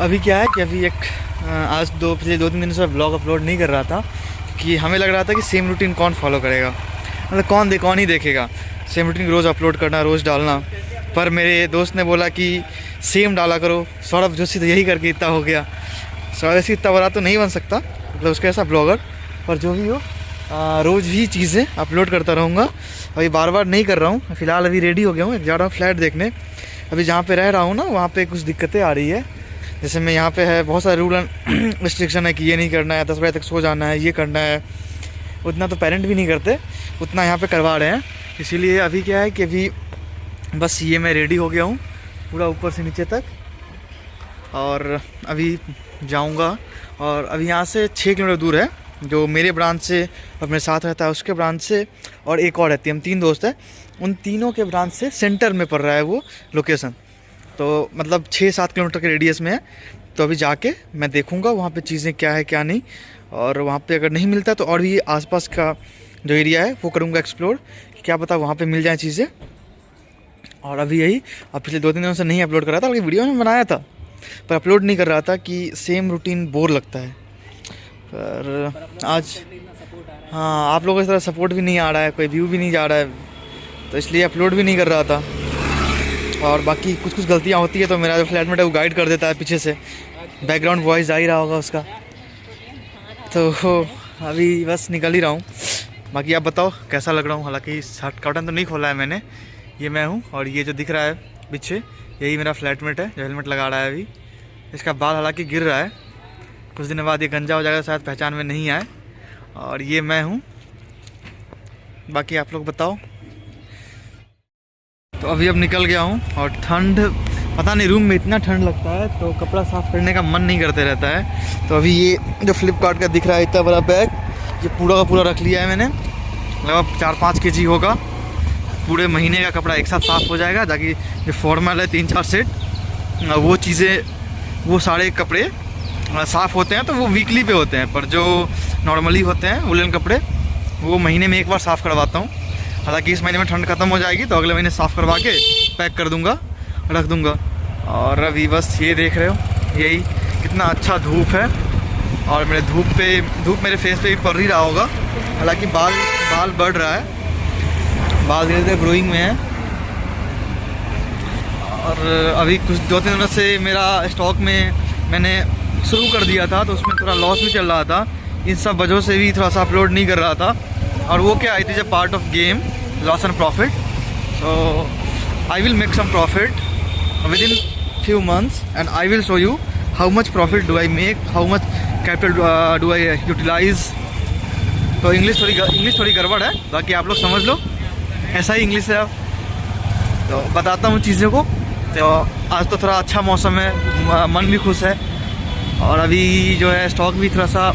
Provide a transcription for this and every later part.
अभी क्या है कि अभी आज पिछले 2-3 दिन से ब्लॉग अपलोड नहीं कर रहा था कि हमें लग रहा था कि सेम रूटीन कौन फॉलो करेगा, मतलब कौन ही देखेगा सेम रूटीन रोज़ अपलोड करना, रोज़ डालना। पर मेरे दोस्त ने बोला कि सेम डाला करो। सौरभ जोशी तो यही करके इतना हो गया। सौरभ जोशी इतना बड़ा तो नहीं बन सकता, मतलब उसके ऐसा ब्लॉगर, पर जो भी हो रोज़ ही चीज़ें अपलोड करता रहूँगा। अभी बार बार नहीं कर रहा हूँ। फ़िलहाल अभी रेडी हो गया हूँ, जा रहा हूँ फ्लैट देखने। अभी जहाँ पे रह रहा हूँ ना, वहाँ पे कुछ दिक्कतें आ रही है। जैसे मैं यहाँ पे है, बहुत सारे रूल एंड रिस्ट्रिक्शन है कि ये नहीं करना है, 10 बजे तक सो जाना है, ये करना है। उतना तो पेरेंट भी नहीं करते, उतना यहाँ पे करवा रहे हैं। इसीलिए अभी क्या है कि अभी बस ये मैं रेडी हो गया हूँ पूरा ऊपर से नीचे तक, और अभी जाऊँगा। और अभी यहाँ से 6 किलोमीटर दूर है, जो मेरे ब्रांच से और मेरे साथ रहता है उसके ब्रांच से, और एक और रहती है, हम 3 दोस्त हैं। उन तीनों के ब्रांच से सेंटर में पड़ रहा है वो लोकेशन, तो मतलब 6-7 किलोमीटर के रेडियस में है। तो अभी जाके मैं देखूंगा वहाँ पे चीज़ें क्या है क्या नहीं, और वहाँ पे अगर नहीं मिलता तो और भी आसपास का जो एरिया है वो करूँगा एक्सप्लोर, क्या पता वहाँ पे मिल जाए चीज़ें। और अभी यही, अब पिछले 2-3 दिनों से नहीं अपलोड कर रहा था, बल्कि वीडियो में बनाया था पर अपलोड नहीं कर रहा था कि सेम रूटीन बोर लगता है। पर आज हाँ, आप लोगों की तरह सपोर्ट भी नहीं आ रहा है, कोई व्यू भी नहीं जा रहा है, तो इसलिए अपलोड भी नहीं कर रहा था। और बाकी कुछ गलतियाँ होती है तो मेरा जो फ्लैटमेट है वो गाइड कर देता है पीछे से, बैकग्राउंड वॉइस आ ही रहा होगा उसका। तो अभी बस निकल ही रहा हूँ। बाकी आप बताओ कैसा लग रहा हूँ। हालांकि शर्ट कर्टन तो नहीं खोला है मैंने, ये मैं हूँ, और ये जो दिख रहा है पीछे यही मेरा फ्लैटमेट है जो हेलमेट लगा रहा है अभी। इसका बाल हालांकि गिर रहा है, कुछ दिन बाद ये गंजा हो जाएगा, शायद पहचान में नहीं आए। और ये मैं हूँ। बाकी आप लोग बताओ। तो अभी अब निकल गया हूँ, और ठंड पता नहीं, रूम में इतना ठंड लगता है तो कपड़ा साफ़ करने का मन नहीं करते रहता है। तो अभी ये जो फ्लिपकार्ट का दिख रहा है इतना बड़ा बैग, ये पूरा का पूरा रख लिया है मैंने। लगभग 4-5 केजी होगा। पूरे महीने का कपड़ा एक साथ साफ़ हो जाएगा, ताकि जो फॉर्मल है 3-4 सेट, वो चीज़ें, वो सारे कपड़े साफ़ होते हैं तो वो वीकली पे होते हैं, पर जो नॉर्मली होते हैं वुलन कपड़े वो महीने में एक बार साफ़ करवाता हूँ। हालांकि इस महीने में ठंड ख़त्म हो जाएगी तो अगले महीने साफ़ करवा के पैक कर दूँगा, रख दूँगा। और अभी बस ये देख रहे हो, यही कितना अच्छा धूप है, और मेरे धूप मेरे फेस पे भी पड़ ही रहा होगा। हालांकि बाल बढ़ रहा है, बाल धीरे धीरे ग्रोइंग में है। और अभी कुछ 2-3 दिनों से मेरा स्टॉक में मैंने शुरू कर दिया था, तो उसमें थोड़ा लॉस भी चल रहा था। इन सब वजहों से भी थोड़ा सा अपलोड नहीं कर रहा था। और वो क्या, it is a part of game, loss and profit. So I will make some profit within few months and I will show you how much profit do I make, how much capital do I utilize। तो English थोड़ी गड़बड़ है, बाकी आप लोग समझ लो, ऐसा ही English है। अब तो बताता हूँ चीज़ों को। तो आज तो थोड़ा अच्छा मौसम है, मन भी खुश है, और अभी जो है स्टॉक भी थोड़ा सा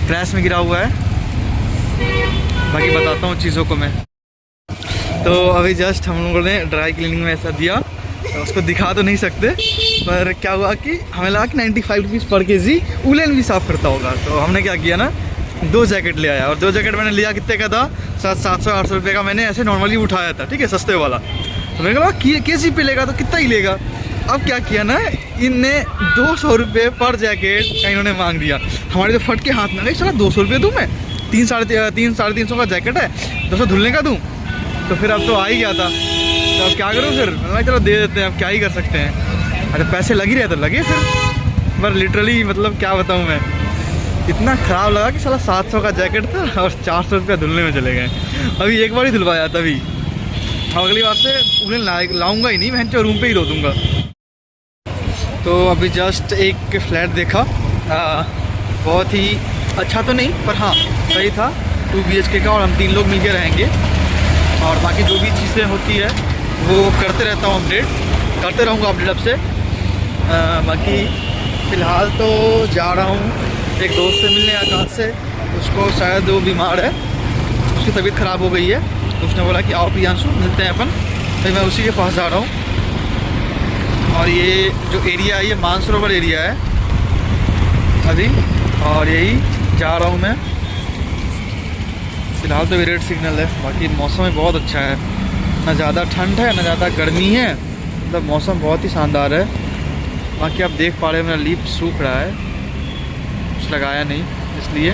क्रैश में गिरा हुआ है। बाकी बताता हूँ चीज़ों को मैं। तो अभी जस्ट हम लोगों ने ड्राई क्लीनिंग में ऐसा दिया, तो उसको दिखा तो नहीं सकते, पर क्या हुआ कि हमें लगा कि 95 रुपीज़ पर केजी वुलन भी साफ़ करता होगा। तो हमने क्या किया ना, 2 जैकेट ले आया, और 2 जैकेट मैंने लिया कितने का था, 700-800 रुपये का मैंने ऐसे नॉर्मली उठाया था, ठीक है, सस्ते वाला। तो मैंने कहा केजी पे लेगा तो कितना ही लेगा। अब क्या किया ना, इनने 200 रुपये पर जैकेट का इन्होंने मांग दिया। हमारे तो फट के हाथ में गई, चला 200 रुपये दूँ मैं, 300-350 का जैकेट है, 200 धुलने का दूँ। तो फिर अब तो आ ही गया था, तो अब क्या करूँ, फिर मैं चलो दे देते हैं, अब क्या ही कर सकते हैं। अरे पैसे लग ही रहे तो लगे फिर, पर लिटरली मतलब क्या बताऊँ मैं, इतना ख़राब लगा कि साला 700 का जैकेट था और 400 रुपया धुलने में चले गए। अभी एक बार ही धुलवाया तभी, और अगली बार से उन्हें लाऊंगा ही नहीं, मैं तो रूम पे ही रो दूँगा। तो अभी जस्ट एक फ्लैट देखा, बहुत ही अच्छा तो नहीं, पर हाँ सही था, 2 BHK का, और हम 3 लोग मिलकर रहेंगे। और बाकी जो भी चीज़ें होती है वो करते रहता हूँ, अपडेट करते रहूँगा अपडेट अब से। बाकी फ़िलहाल तो जा रहा हूँ एक दोस्त से मिलने आकाश से, उसको शायद वो बीमार है, उसकी तबीयत ख़राब हो गई है। तो उसने बोला कि आओ प्रियांशु मिलते हैं अपन, तो मैं उसी के पास जा रहा हूँ। और ये जो एरिया है ये मानसरोवर एरिया है अभी, और यही जा रहा हूँ मैं। फ़िलहाल तो रेड सिग्नल है, बाकी मौसम में बहुत अच्छा है, ना ज़्यादा ठंड है ना ज़्यादा गर्मी है, मतलब मौसम बहुत ही शानदार है। बाकी आप देख पा रहे हैं मेरा लिप सूख रहा है, कुछ लगाया नहीं, इसलिए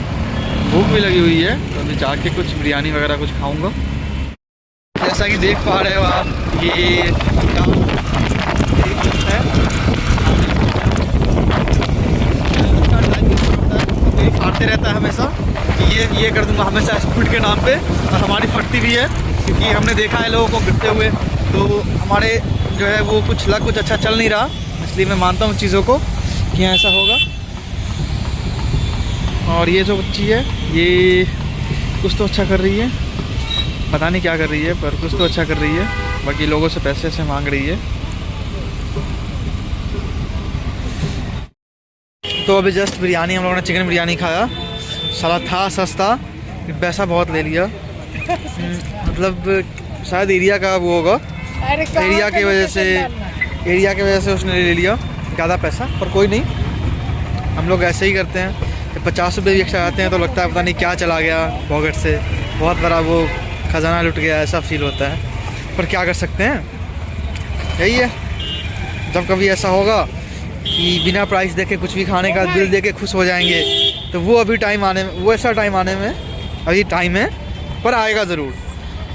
भूख भी लगी हुई है। तो अभी जाके कुछ बिरयानी वगैरह कुछ खाऊंगा। जैसा कि देख पा रहे हो आप, ये फाड़ते रहता है हमेशा कि ये कर दूंगा हमेशा स्पीड के नाम पे, और हमारी फटती भी है क्योंकि हमने देखा है लोगों को गिरते हुए। तो हमारे जो है वो कुछ लग कुछ अच्छा चल नहीं रहा, इसलिए मैं मानता हूँ चीज़ों को कि ऐसा होगा। और ये जो बच्ची है ये कुछ तो अच्छा कर रही है, पता नहीं क्या कर रही है, पर कुछ तो अच्छा कर रही है। बाकी लोगों से पैसे से मांग रही है। तो अभी जस्ट बिरयानी हम लोगों ने चिकन बिरयानी खाया, साला था सस्ता, पैसा बहुत ले लिया। मतलब शायद एरिया का वो होगा, एरिया की वजह से उसने ले लिया ज़्यादा पैसा, पर कोई नहीं, हम लोग ऐसे ही करते हैं। 50 रुपये भी एक्स्ट्रा आते हैं तो लगता है पता नहीं क्या चला गया पॉकेट से, बहुत बड़ा वो खजाना लुट गया, ऐसा फील होता है। पर क्या कर सकते हैं, यही है। जब कभी ऐसा होगा कि बिना प्राइस देके कुछ भी खाने का दिल देके खुश हो जाएंगे, तो वो अभी टाइम आने में, वो ऐसा टाइम आने में अभी टाइम है, पर आएगा ज़रूर,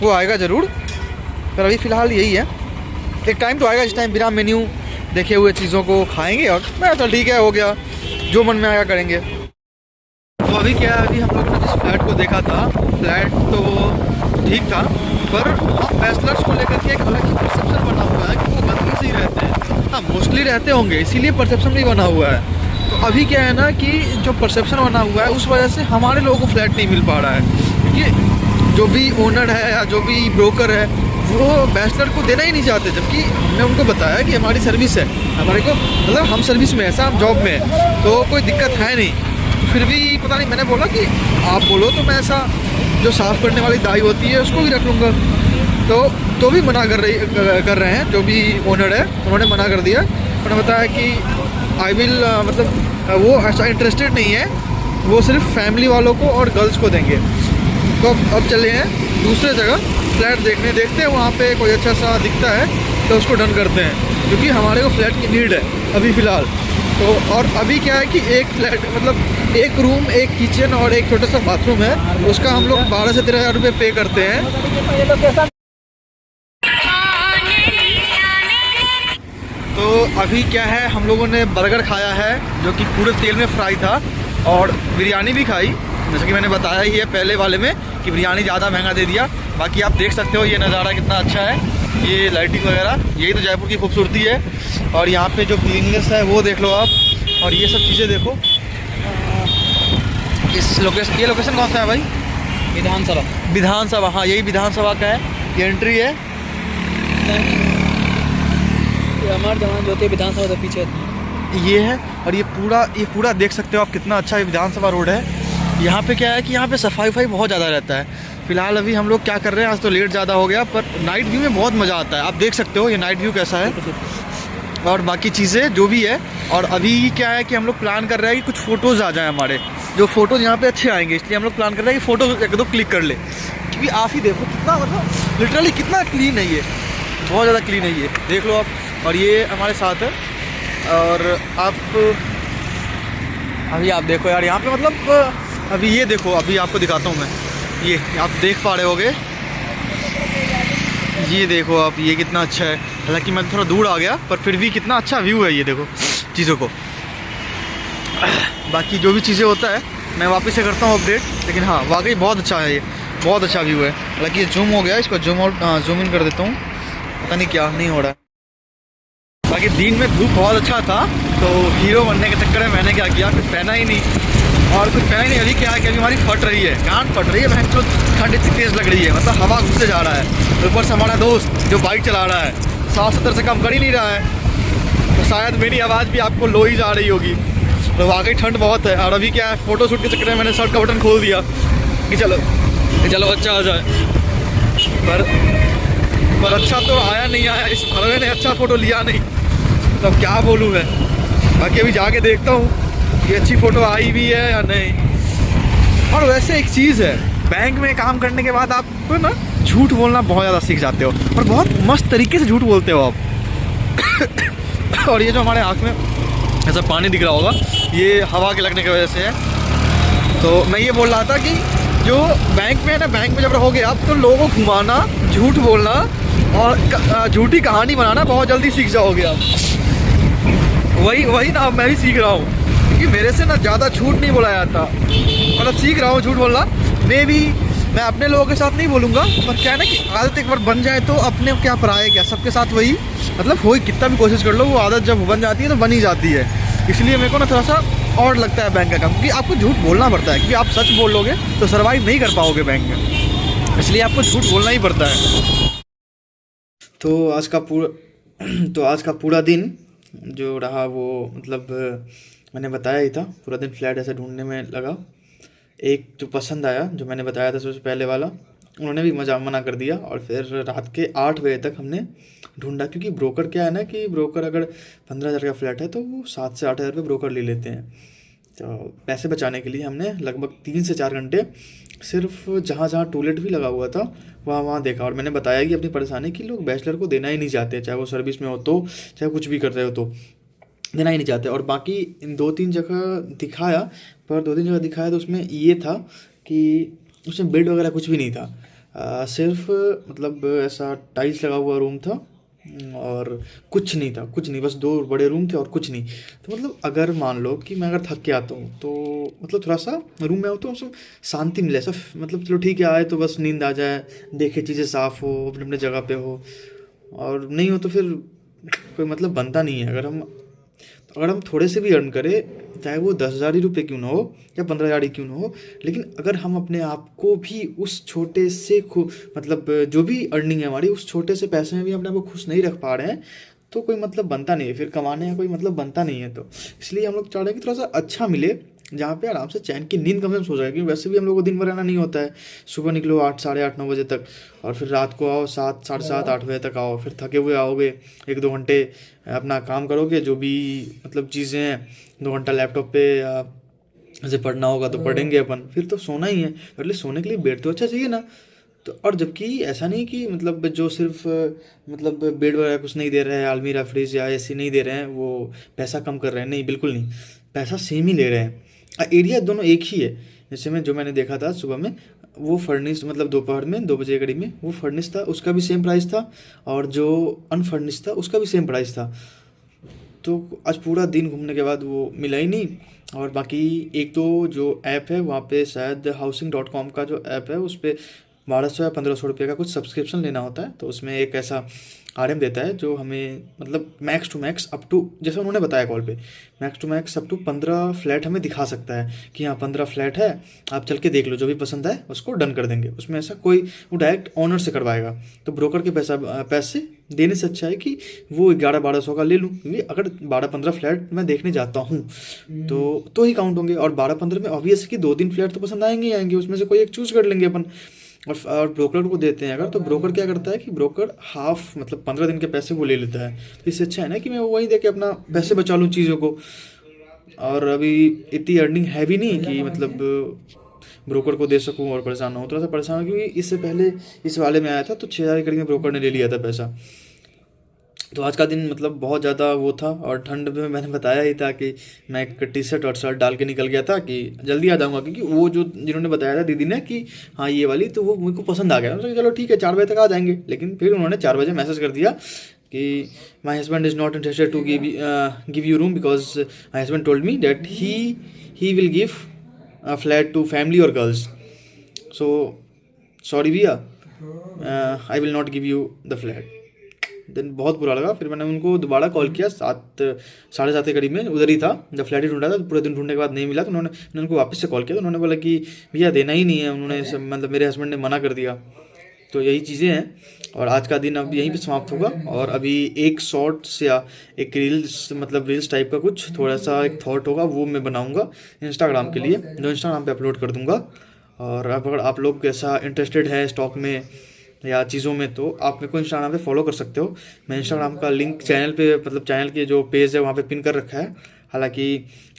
वो आएगा ज़रूर। पर अभी फ़िलहाल यही है, एक टाइम तो आएगा जिस टाइम बिना मेन्यू देखे हुए चीज़ों को खाएंगे और मैं तो ठीक है, हो गया, जो मन में आएगा करेंगे। तो अभी क्या है, अभी हम लोगों ने जिस फ्लैट को देखा था, फ्लैट तो ठीक था, पर बैचलर्स को लेकर के एक अलग ही परसेप्शन बना हुआ है कि वो गंदगी से ही रहते हैं। हाँ, मोस्टली रहते होंगे, इसीलिए परसेप्शन भी बना हुआ है। तो अभी क्या है ना कि जो परसेप्शन बना हुआ है उस वजह से हमारे लोगों को फ्लैट नहीं मिल पा रहा है, क्योंकि जो भी ओनर है या जो भी ब्रोकर है वो बैचलर को देना ही नहीं चाहते। जबकि हमने उनको बताया कि हमारी सर्विस है, हमारे को मतलब हम सर्विस में ऐसा, हम जॉब में है, तो कोई दिक्कत है नहीं। फिर भी पता नहीं, मैंने बोला कि आप बोलो तो मैं ऐसा जो साफ़ करने वाली दाई होती है उसको भी रख लूँगा। तो भी मना कर रहे हैं, जो भी ओनर है उन्होंने मना कर दिया। उन्होंने बताया कि आई विल, मतलब वो ऐसा इंटरेस्टेड नहीं है, वो सिर्फ फैमिली वालों को और गर्ल्स को देंगे। तो अब चले हैं दूसरे जगह फ्लैट देखते हैं, वहाँ पे कोई अच्छा सा दिखता है तो उसको डन करते हैं, क्योंकि हमारे को फ्लैट की नीड है अभी फ़िलहाल। तो और अभी क्या है कि एक फ्लैट, मतलब एक रूम, एक किचन और एक छोटा सा बाथरूम है, उसका हम लोग 12 से 13 हज़ार रुपये पे करते हैं। तो अभी क्या है, हम लोगों ने बर्गर खाया है जो कि पूरे तेल में फ्राई था, और बिरयानी भी खाई, जैसे कि मैंने बताया ही है पहले वाले में कि बिरयानी ज़्यादा महंगा दे दिया। बाकी आप देख सकते हो ये नज़ारा कितना अच्छा है, ये लाइटिंग वगैरह, यही तो जयपुर की खूबसूरती है। और यहाँ पे जो क्लीननेस है वो देख लो आप, और ये सब चीज़ें देखो। इस लोकेशन, ये लोकेशन कौन सा है भाई? विधानसभा, हाँ यही विधानसभा का है, ये एंट्री है। हमारे जवान जो थे विधानसभा के पीछे ये है, और ये पूरा देख सकते हो आप, कितना अच्छा ये विधानसभा रोड है। यहाँ पे क्या है कि यहाँ पे सफाई बहुत ज़्यादा रहता है। फिलहाल अभी हम लोग क्या कर रहे हैं, आज तो लेट ज़्यादा हो गया, पर नाइट व्यू में बहुत मज़ा आता है। आप देख सकते हो ये नाइट व्यू कैसा है, और बाकी चीज़ें जो भी है। और अभी क्या है कि हम लोग प्लान कर रहे हैं कि कुछ फ़ोटोज़ आ जाएँ हमारे, जो फ़ोटोज़ यहाँ पे अच्छे आएंगे, इसलिए हम लोग प्लान कर रहे हैं कि फ़ोटो एक दो क्लिक कर ले। क्योंकि आप ही देखो कितना, मतलब लिटरली कितना क्लीन है ये, बहुत ज़्यादा क्लीन है ये, देख लो आप। और ये हमारे साथ है, और आप अभी आप देखो यार यहाँ पे, मतलब अभी ये देखो, अभी आपको दिखाता हूँ मैं, ये आप देख पा रहे होगे, ये देखो आप, ये कितना अच्छा है। हालांकि मैं थोड़ा दूर आ गया, पर फिर भी कितना अच्छा व्यू है, ये देखो चीज़ों को। बाकी जो भी चीज़ें होता है मैं वापस से करता हूँ अपडेट, लेकिन हाँ वाकई बहुत अच्छा है, ये बहुत अच्छा व्यू है। हालांकि ये जूम हो गया, इसको जूम इन कर देता हूँ, पता नहीं क्या नहीं हो रहा है। बाकी दिन में धूप बहुत अच्छा था, तो हीरो बनने के चक्कर में मैंने क्या किया, कुछ पहना ही नहीं, और कुछ पहना ही नहीं। अभी क्या है कि अभी हमारी फट रही है, कान फट रही है, बहन तो ठंड इतनी तेज़ लग रही है, मतलब हवा घुसते जा रहा है। ऊपर से हमारा दोस्त जो बाइक चला रहा है 60-70 से कम कर ही नहीं रहा है, तो शायद मेरी आवाज़ भी आपको लो ही जा रही होगी। तो वाकई ठंड बहुत है। और अभी क्या है, फ़ोटो शूट के चक्कर में मैंने शर्ट का बटन खोल दिया कि चलो अच्छा आ जाए, पर अच्छा तो आया नहीं आया, इस भरवे ने अच्छा फ़ोटो लिया नहीं, तो अब क्या बोलूँ मैं। बाकी अभी जाके देखता हूँ कि अच्छी फ़ोटो आई भी है या नहीं। और वैसे एक चीज़ है, बैंक में काम करने के बाद आप ना झूठ बोलना बहुत ज़्यादा सीख जाते हो, और बहुत मस्त तरीके से झूठ बोलते हो आप। और ये जो हमारे आँख में ऐसा पानी दिख रहा होगा, ये हवा के लगने की वजह से है। तो मैं ये बोल रहा था कि जो बैंक में है ना, बैंक में जब रहोगे आप तो लोगों को घुमाना, झूठ बोलना और झूठी कहानी बनाना बहुत जल्दी सीख जाओगे आप। वही ना मैं भी सीख रहा हूँ, क्योंकि मेरे से ना ज़्यादा झूठ नहीं बोला जाता, मतलब सीख रहा हूँ झूठ बोलना। मैं अपने लोगों के साथ नहीं बोलूँगा, पर क्या है ना कि आदत एक बार बन जाए तो अपने क्या पराये क्या, सबके साथ वही, मतलब हो कितना भी कोशिश कर लो, वो आदत जब बन जाती है तो बन ही जाती है। इसलिए मेरे को ना थोड़ा सा और लगता है बैंक का काम, क्योंकि आपको झूठ बोलना पड़ता है, क्योंकि आप सच बोल लोगे तो सर्वाइव नहीं कर पाओगे बैंक में, इसलिए आपको झूठ बोलना ही पड़ता है। तो आज का पूरा दिन जो रहा वो मतलब मैंने बताया ही था, पूरा दिन फ्लैट ऐसे ढूंढने में लगा। एक जो पसंद आया, जो मैंने बताया था सबसे पहले वाला, उन्होंने भी मना कर दिया। और फिर रात के 8 बजे तक हमने ढूंढा, क्योंकि ब्रोकर क्या है ना कि ब्रोकर अगर 15,000 का फ्लैट है तो वो 7 से 8 हज़ार रुपये ब्रोकर ले लेते हैं। तो पैसे बचाने के लिए हमने लगभग 3 से 4 घंटे सिर्फ जहाँ जहाँ टूलेट भी लगा हुआ था वहाँ देखा। और मैंने बताया कि अपनी परेशानी कि लोग बैचलर को देना ही नहीं चाहते, चाहे वो सर्विस में हो तो, चाहे कुछ भी कर रहे हो तो देना ही नहीं चाहते। और बाकी इन 2-3 जगह दिखाया, पर 2-3 जगह दिखाया तो उसमें ये था कि उसमें बेड वगैरह कुछ भी नहीं था, सिर्फ मतलब ऐसा टाइल्स लगा हुआ रूम था और कुछ नहीं, बस 2 बड़े रूम थे और कुछ नहीं। तो मतलब अगर मान लो कि मैं अगर थक के आता हूँ तो मतलब थोड़ा सा रूम में हो तो उसमें शांति मिले, ऐसा मतलब चलो ठीक है आए तो बस नींद आ जाए, देखे चीज़ें साफ़ हो, अपने अपने जगह पे हो, और नहीं हो तो फिर कोई मतलब बनता नहीं है। अगर हम थोड़े से भी अर्न करें, चाहे वो 10,000 ही रुपये क्यों ना हो या 15,000 ही क्यों ना हो, लेकिन अगर हम अपने आप को भी उस छोटे से मतलब जो भी अर्निंग है हमारी, उस छोटे से पैसे में भी अपने आप को खुश नहीं रख पा रहे हैं तो कोई मतलब बनता नहीं है, फिर कमाने का कोई मतलब बनता नहीं है। तो इसलिए हम लोग चाह रहे हैं कि थोड़ा सा अच्छा मिले, जहाँ पे आराम से चैन की नींद कम से कम सो जाए, क्योंकि वैसे भी हम लोग को दिन भर रहना नहीं होता है। सुबह निकलो 8, साढ़े 8, 9 बजे तक, और फिर रात को आओ 7, साढ़े 7, 8 बजे तक आओ, फिर थके हुए आओगे, 1-2 घंटे अपना काम करोगे, जो भी मतलब चीज़ें हैं, 2 घंटा लैपटॉप पे या जैसे पढ़ना होगा तो पढ़ेंगे अपन, फिर तो सोना ही है। एटलीस्ट सोने के लिए बेड तो अच्छा चाहिए ना। तो और जबकि ऐसा नहीं कि मतलब जो सिर्फ मतलब बेड वगैरह कुछ नहीं दे रहे हैं, अलमीरा फ्रिज या एसी नहीं दे रहे हैं, वो पैसा कम कर रहे हैं, नहीं बिल्कुल नहीं, पैसा सेम ही ले रहे हैं। एरिया दोनों एक ही है। जैसे मैंने देखा था सुबह में, वो फर्निश मतलब दोपहर में 2 बजे करीब में वो फर्निश था, उसका भी सेम प्राइस था, और जो अनफर्निश था उसका भी सेम प्राइस था। तो आज पूरा दिन घूमने के बाद वो मिला ही नहीं। और बाकी एक तो जो ऐप है वहाँ पे शायद housing.com का जो ऐप है उस पर 1200 या 1500 रुपये का कुछ सब्सक्रिप्शन लेना होता है। तो उसमें एक ऐसा आरएम देता है जो हमें मतलब max to max up to, जैसे उन्होंने बताया कॉल पे, max to max up to 15 flat हमें दिखा सकता है कि हाँ 15 फ्लैट है, आप चल के देख लो, जो भी पसंद है उसको डन कर देंगे। उसमें ऐसा कोई, वो डायरेक्ट ओनर से करवाएगा। तो ब्रोकर के पैसे देने से अच्छा है कि वो 1100-1200 का ले लूँ, क्योंकि अगर 12-15 फ्लैट मैं देखने जाता हूँ तो ही काउंट होंगे। और 12-15 में ऑब्वियस कि 2-3 फ्लैट तो पसंद आएंगे ही आएंगे, उसमें से कोई एक चूज़ कर लेंगे अपन। और ब्रोकर को देते हैं अगर, तो ब्रोकर क्या करता है कि ब्रोकर हाफ मतलब 15 दिन के पैसे वो ले लेता है। तो इससे अच्छा है ना कि मैं वहीं दे के अपना पैसे बचा लूँ चीज़ों को। और अभी इतनी अर्निंग है भी नहीं कि मतलब ब्रोकर को दे सकूँ और परेशान हूँ, थोड़ा सा परेशान हूँ, क्योंकि इससे पहले इस वाले में आया था तो 6,000 के करीब में ब्रोकर ने ले लिया था पैसा। तो आज का दिन मतलब बहुत ज़्यादा वो था। और ठंड में मैंने बताया ही था कि मैं एक टी शर्ट और शर्ट डाल के निकल गया था कि जल्दी आ जाऊँगा, क्योंकि वो जो जिन्होंने बताया था दीदी ने कि हाँ ये वाली, तो वो मुझे को पसंद आ गया। तो चलो ठीक है 4 बजे तक आ जाएंगे। लेकिन फिर उन्होंने 4 बजे मैसेज कर दिया कि my husband is not interested to give you room because my husband told me that he will give a flat to family और गर्ल्स, सो सॉरी भैया, I will not give you the flat. Then बहुत बुरा लगा। फिर मैंने उनको दोबारा call किया 7, साढ़े 7 के करीब में, उधर ही था जब फ्लैट ही ढूंढा था। पूरे दिन ढूंढने के बाद नहीं मिला, तो मैंने उनको वापस से कॉल किया। तो उन्होंने बोला कि भैया देना ही नहीं है, उन्होंने मतलब मेरे हस्बैंड ने मना कर दिया। तो यही चीज़ें हैं। और आज का दिन अब यहीं पे समाप्त होगा। और अभी एक शॉर्ट्स या एक रील्स मतलब रील्स टाइप का कुछ थोड़ा सा एक थॉट होगा, वो मैं बनाऊँगा इंस्टाग्राम के लिए, जो इंस्टाग्राम पर अपलोड कर दूँगा। और अगर आप लोग ऐसा इंटरेस्टेड है स्टॉक में या चीज़ों में, तो आप मेरे को इंस्टाग्राम पे फॉलो कर सकते हो। मैं इंस्टाग्राम का लिंक चैनल पे मतलब चैनल के जो पेज है वहाँ पे पिन कर रखा है। हालांकि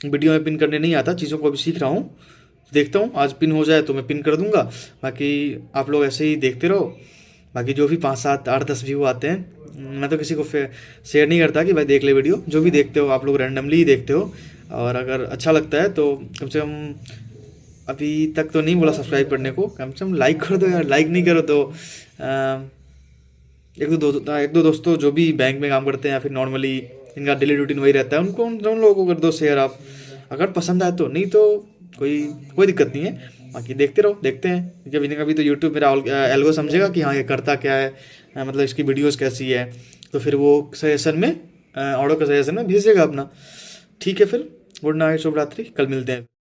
वीडियो में पिन करने नहीं आता, चीज़ों को अभी सीख रहा हूँ, देखता हूँ आज पिन हो जाए तो मैं पिन कर दूँगा। बाकी आप लोग ऐसे ही देखते रहो। बाकी जो भी 5, 7, 8, 10 व्यू आते हैं मैं तो किसी को शेयर नहीं करता कि भाई देख ले वीडियो। जो भी देखते हो आप लोग रैंडमली ही देखते हो, और अगर अच्छा लगता है तो कम से कम, अभी तक तो नहीं बोला सब्सक्राइब करने को, कम से कम लाइक कर दो यार। लाइक नहीं करो तो एक दो दोस्तों जो भी बैंक में काम करते हैं या फिर नॉर्मली इनका डेली रूटीन वही रहता है, उनको उन लोगों को कर दो शेयर आप, अगर पसंद आए तो। नहीं तो कोई दिक्कत नहीं है, बाकी देखते रहो। देखते हैं कभी ना कभी तो यूट्यूब मेरा एल्गो समझेगा कि हाँ ये करता क्या है, मतलब इसकी वीडियोस कैसी है, तो फिर वो सजेशन में ऑडियो का सजेशन में भेजेगा अपना। ठीक है फिर, गुड नाइट, शुभ रात्रि, कल मिलते हैं।